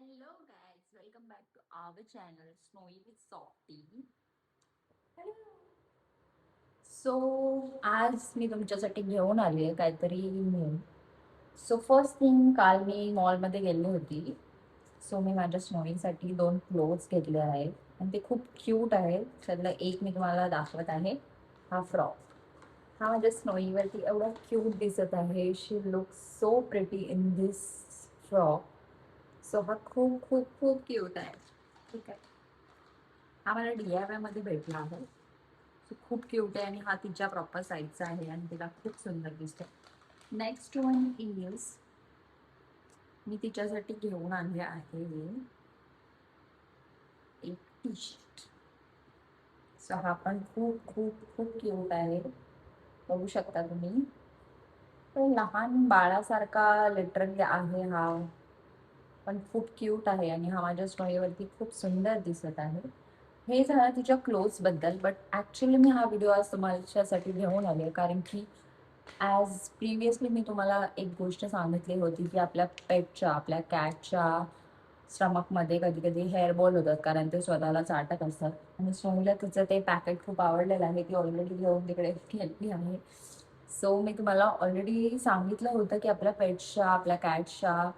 Hello guys, welcome back to our channel Snowy with Softy. So आज मी तुमच्यासाठी घेऊन आली आहे काहीतरी न्यू. सो फर्स्ट थिंग, काल मी मॉलमध्ये गेली होती. सो मी माझ्या स्नोईसाठी 2 क्लोथ्स घेतले आहेत आणि ते खूप क्यूट आहेत. त्यातला एक मी तुम्हाला दाखवत आहे. हा फ्रॉक. हा माझ्या स्नोईवरती एवढा क्यूट दिसत आहे. She look so pretty in this frock. So हा खूप खूप खूप क्यूट आहे. ठीक आहे. हा मला DIY मध्ये भेटला आहे. खूप क्यूट आहे आणि हा तिच्या प्रॉपर साईजचा आहे आणि तिला खूप सुंदर दिसतो. नेक्स्ट वन इज, मी तिच्यासाठी घेऊन आणले आहे एक टी शर्ट. सो हा पण खूप खूप खूप क्यूट आहे, बघू शकता तुम्ही. तो लहान बाळासारखा लिटरली आहे हा, पण खूप क्यूट आहे आणि हा माझ्या स्टोरीवरती खूप सुंदर दिसत आहे. हे झालं तिच्या क्लोथ्सबद्दल. बट ॲक्च्युली मी हा व्हिडिओ आज तुमच्यासाठी घेऊन आले कारण की ॲज प्रिव्हियसली मी तुम्हाला एक गोष्ट सांगितली होती की आपल्या पेटच्या, आपल्या कॅटच्या स्टमकमध्ये कधी कधी हेअरबॉल होतात कारण ते स्वतःला चाटत असतात. आणि सोनीला तिचं ते पॅकेट खूप आवडलेलं आहे, ती ऑलरेडी घेऊन तिकडे गेली आहे. सो मी तुम्हाला ऑलरेडी सांगितलं होतं की आपल्या पेट्सच्या, आपल्या कॅट्सच्या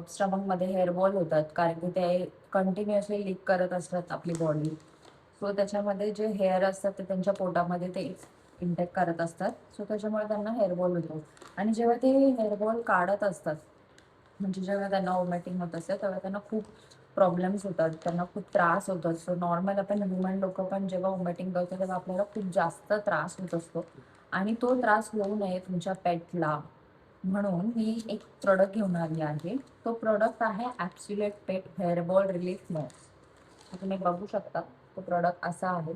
स्टमकमध्ये हेअरबॉल होतात कारण की ते कंटिन्युअसली लीक करत असतात आपली बॉडी. सो त्याच्यामध्ये जे हेअर असतात ते त्यांच्या पोटामध्ये ते इंटेक करत असतात. सो त्याच्यामुळे त्यांना हेअरबॉल होतो. आणि जेव्हा ते हेअरबॉल काढत असतात, म्हणजे जेव्हा त्यांना वॉमिटिंग होत असते तेव्हा त्यांना खूप प्रॉब्लेम्स होतात, त्यांना खूप त्रास होतो. सो नॉर्मल आपण ह्युमन लोक पण जेव्हा वॉमिटिंग करतो तेव्हा आपल्याला खूप जास्त त्रास होत असतो. आणि तो त्रास होऊ नये तुमच्या पेटला म्हणून मी एक प्रोडक्ट घेऊन आली आहे. तो प्रोडक्ट आहे ॲब्सोल्यूट पेट हेअरबॉल रिलीफ मॉस. तुम्ही बघू शकता तो प्रोडक्ट असा आहे.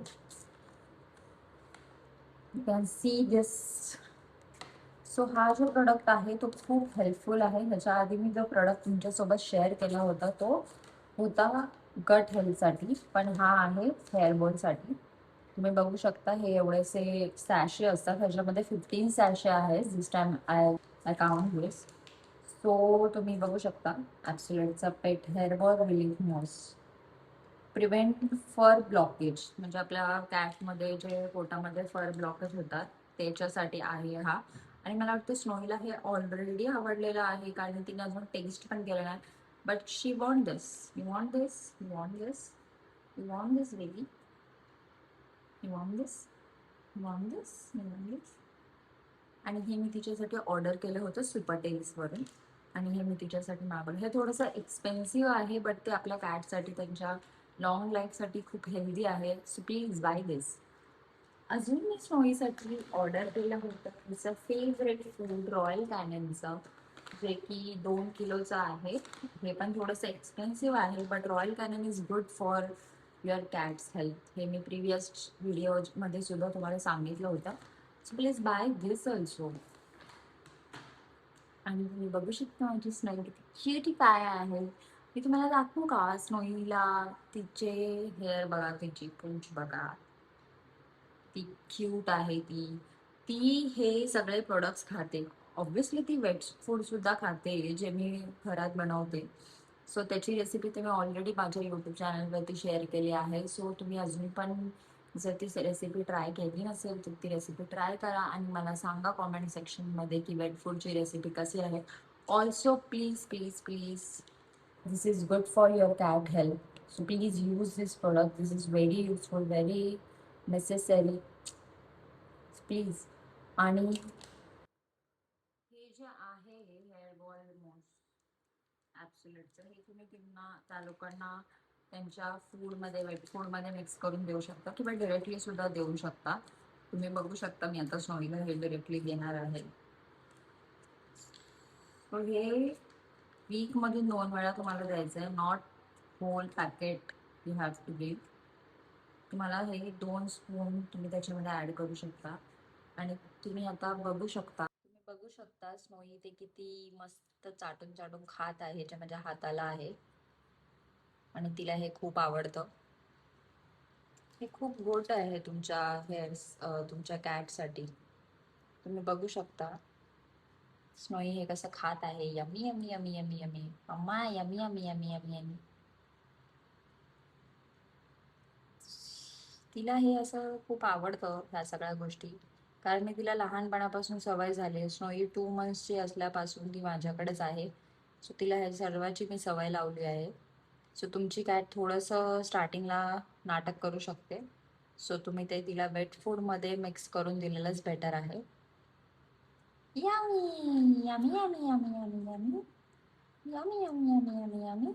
You can see this. So हा जो प्रोडक्ट आहे तो खूप हेल्पफुल आहे. ह्याच्या आधी मी जो प्रोडक्ट तुमच्यासोबत शेअर केला होता तो होता गट हेल्थसाठी, पण हा आहे हेअरबॉलसाठी. तुम्ही बघू शकता हे एवढेसे सॅशे असतात, ह्याच्यामध्ये 15 सॅशे आहेत this time I count this. So तुम्ही बघू शकता ॲब्सोल्यूटचा pet hairball relief moss prevent fur blockage, म्हणजे आपल्या कॅटमध्ये जे पोटामध्ये फर ब्लॉकेज होतात त्याच्यासाठी आहे हा. आणि मला वाटतं स्नोईला हे ऑलरेडी आवडलेलं आहे कारण तिने अजून टेस्ट पण केलं नाही. But she want this, you want this, you want this, you want this baby, you want this, you want this, you want this. आणि हे मी तिच्यासाठी ऑर्डर केलं होतं सुपर टेल्सवरून. आणि हे मी तिच्यासाठी मागवलं. हे थोडंसं एक्सपेन्सिव्ह आहे बट ते आपल्या कॅटसाठी, त्यांच्या लॉंग लाईफसाठी खूप हेल्दी आहे. सो प्लीज बाय दिस. अजून मी स्नोईसाठी ऑर्डर केलं होतं तिचं फेवरेट फूड रॉयल कॅननचं, जे की 2 किलोचं आहे. हे पण थोडंसं एक्सपेन्सिव्ह आहे but Royal Canin is good for your cats health. हे मी प्रिव्हियस व्हिडिओमध्ये सुद्धा तुम्हाला सांगितलं होतं. So please buy this also. आणि तुम्ही बघू शकता माझी स्नोई किती क्यूट काय आहे. मी तुम्हाला दाखवू का स्नोईला? तिचे हेअर बघा, तिची पूंछ बघा, ती क्यूट आहे. ती ती हे सगळे प्रोडक्ट्स खाते. ऑब्व्हियसली ती वेट फूड सुद्धा खाते जे मी घरात बनवते. सो त्याची रेसिपी तुम्ही ऑलरेडी माझ्या यूट्यूब चॅनलवरती शेअर केली आहे. सो तुम्ही अजून पण जर ती रेसिपी ट्राय केली नसेल तर ती रेसिपी ट्राय करा आणि मला सांगा कॉमेंट सेक्शनमध्ये की वेट फूडची रेसिपी कशी आहे. Also please please please, this is good for your cat health. So please use this product. This is very useful, very necessary. Please. आणि हे जे आहे हेअर बॉल मॉस ॲब्सोल्यूटचं, हे तुम्ही त्या लोकांना त्यांच्या फूडमध्ये, वेट फूडमध्ये मिक्स करून देऊ शकता किंवा डिरेक्टली सुद्धा देऊ शकता. तुम्ही बघू शकता मी आता स्नोईला हे डिरेक्टली देणार आहे. सो हे वीकमधून 2 वेळा तुम्हाला द्यायचं आहे. Not whole packet you have to give. तुम्हाला हे 2 स्पून तुम्ही त्याच्यामध्ये ॲड करू शकता. आणि तुम्ही आता बघू शकता, तुम्ही बघू शकता स्नोई ते किती मस्त चाटून चाटून खात आहे, जे माझ्या हाताला आहे. आणि तिला हे खूप आवडतं. हे खूप गुड आहे तुमच्या हेअर्स, तुमच्या कॅटसाठी. तुम्ही बघू शकता स्नोई हे कसं खात आहे, yummy yummy yummy yummy yummy, mama yummy yummy yummy yummy yummy. तिला हे असं खूप आवडतं ह्या सगळ्या गोष्टी, कारण मी तिला लहानपणापासून सवय झाली आहे. स्नोई 2 मंथ्सची असल्यापासून ती माझ्याकडेच आहे. सो तिला ह्या सर्वाची मी सवय लावली आहे. सो तुमची कॅट थोडंसं स्टार्टिंगला नाटक करू शकते. सो तुम्ही ते तिला वेट फूडमध्ये मिक्स करून दिलेलंच बेटर आहे. Yummy yummy yummy yummy yummy yummy yummy yummy yummy yummy yummy.